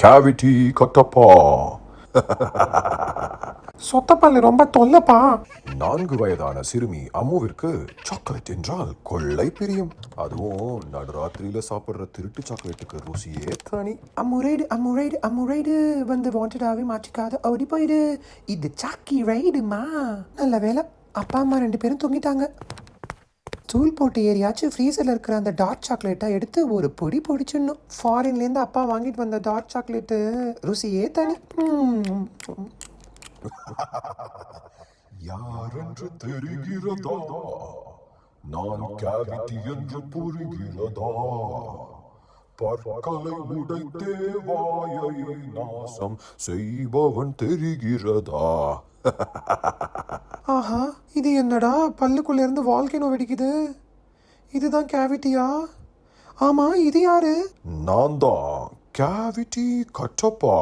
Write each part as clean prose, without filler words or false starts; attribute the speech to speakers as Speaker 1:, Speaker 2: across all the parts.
Speaker 1: Cavity Kattappa.
Speaker 2: சொத்தப்பல்லு ரொம்ப தொல்லப்பா.
Speaker 1: 4 வயதான சிறுமி அம்முவிற்கு சாக்லேட் என்றால் கொள்ளை பிரியம். அதுவும் நடுராத்திரியில சாப்பிடுற திருட்டு சாக்லேட்டுக்கு ருசியே தனி.
Speaker 2: அம்முரைடு வந்து வாண்டடாவே மாற்றிக்காத ஓடி போயிடு. இது சாக்கி ரைடுமா. நல்ல வேலை அப்பா அம்மா 2 பேரும் தூங்கிட்டாங்க. தூள் போட்டு ஏறியாச்சும் ஃப்ரீசரில் இருக்கிற அந்த டார்க் சாக்லேட்டை எடுத்து ஒரு பொடி பொடிச்சிடணும். ஃபாரின்லேருந்து அப்பா வாங்கிட்டு வந்த டார்க் சாக்லேட்டு ருசியே தனி.
Speaker 1: யாரென்று தெரிகிறதா, நான் கேவிட்டி என்று புரிகிறதா, பற்களை உடைத்தே வாயை நாசம் செய்பவன் தெரிகிறதா.
Speaker 2: ஆஹா, இது என்னடா பல்லுக்குள்ள இருந்து வால்கேனோ வெடிக்குது. இதுதான் கேவிட்டியா? ஆமா, இது யாரு?
Speaker 1: நான் தான் கேவிட்டி கட்டப்பா.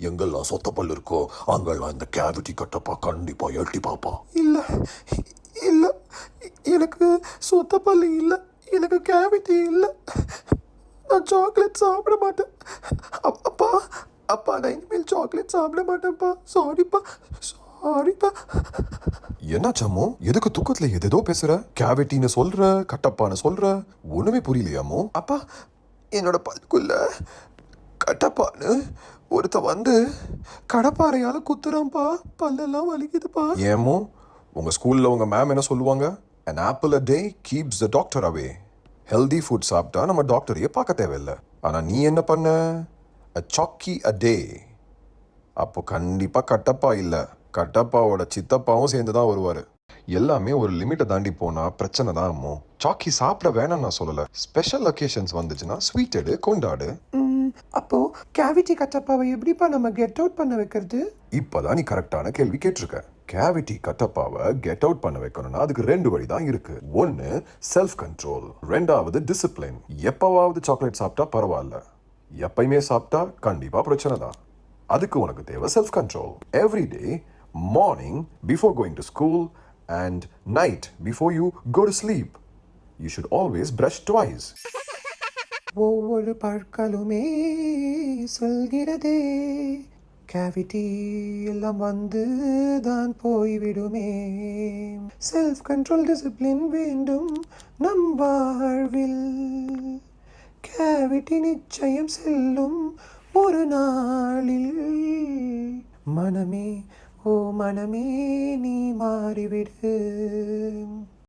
Speaker 1: எங்கெல்லாம் சொத்த பல்லு இருக்கோ அங்கெல்லாம் இந்த கேவிட்டி கட்டப்பா கண்டிப்பா எட்டி பாப்பா.
Speaker 2: இல்ல இல்ல, எனக்கு சொத்த பல்லு இல்ல, எனக்கு கேவிட்டி இல்ல. நான் சாக்லேட் சாப்பிட மாட்டேன். அப்பா அப்பா, நான் இனிமேல் சாக்லேட் சாப்பிட மாட்டேன்ப்பா. சாரிப்பா.
Speaker 1: என்னாச்சம்மோ? எதுக்கு தூக்கத்துல எதோ பேசுற? கேவிட்டின்னு சொல்ற, கட்டப்பான்னு சொல்ற, ஒண்ணுமே புரியலையாமோ?
Speaker 2: அப்பா, என்னோட பல்லுக்குள்ள கட்டப்பான்னு ஒருத்த வந்து கடப்பாறையால குத்துறான்ப்பா. பல்லெல்லாம் வலிக்குதுப்பா.
Speaker 1: ஏமோ உங்க ஸ்கூல்ல உங்க மேம் என்ன சொல்லுவாங்க? An apple a day keeps the doctor away. Healthy food சாப்பிட்டா நம்ம டாக்டரையே பார்க்க தேவையில்லை. ஆனா நீ என்ன பண்ண? A chalky a day. அப்போ கண்டிப்பா கட்டப்பா இல்ல, கட்டப்பாவோட சித்தப்பாவும் சேர்ந்து தான் வருவாரு. எல்லாமே ஒரு லிமிட்டை தாண்டி போனா பிரச்சனை தான் அம்மோ. சாக்கி சாப்பிட வேணாம் நான் சொல்லல. ஸ்பெஷல் ஒகேஷன்ஸ் வந்துச்சுன்னா ஸ்வீட் எடு, கொண்டாடு.
Speaker 2: அப்போ கேவிட்டி கட்டப்பாவை எப்படிப்பா நம்ம கெட் அவுட் பண்ண வைக்கிறது?
Speaker 1: இப்பதான் நீ கரெக்டான கேள்வி கேட்டிருக்க. கேவிட்டி கட்டப்பாவை கெட் அவுட் பண்ண வைக்கணும்னா அதுக்கு 2 வழி தான் இருக்கு. ஒன்னு செல்ஃப் கண்ட்ரோல், 2வது டிசிப்ளின். எப்பவாவது சாக்லேட் சாப்பிட்டா பரவாயில்ல, எப்பயுமே சாப்பிட்டா கண்டிப்பா பிரச்சனை தான். அதுக்கு உனக்கு தேவை self control. Every day morning before going to school and night before you go to sleep, you should always brush twice.
Speaker 2: ஒவ்வொரு பற்களுமே சொல்கிறதே, கேவிட்டி எல்லாம் வந்து தான் போய்விடுமே. செல்ஃப் கண்ட்ரோல் டிசிப்ளின் வேண்டும் நம் வாழ்வில். கேவிட்டி நிச்சயம் செல்லும் ஒரு நாளில். மனமே, ஓ மனமே, நீ மாறிவிடு.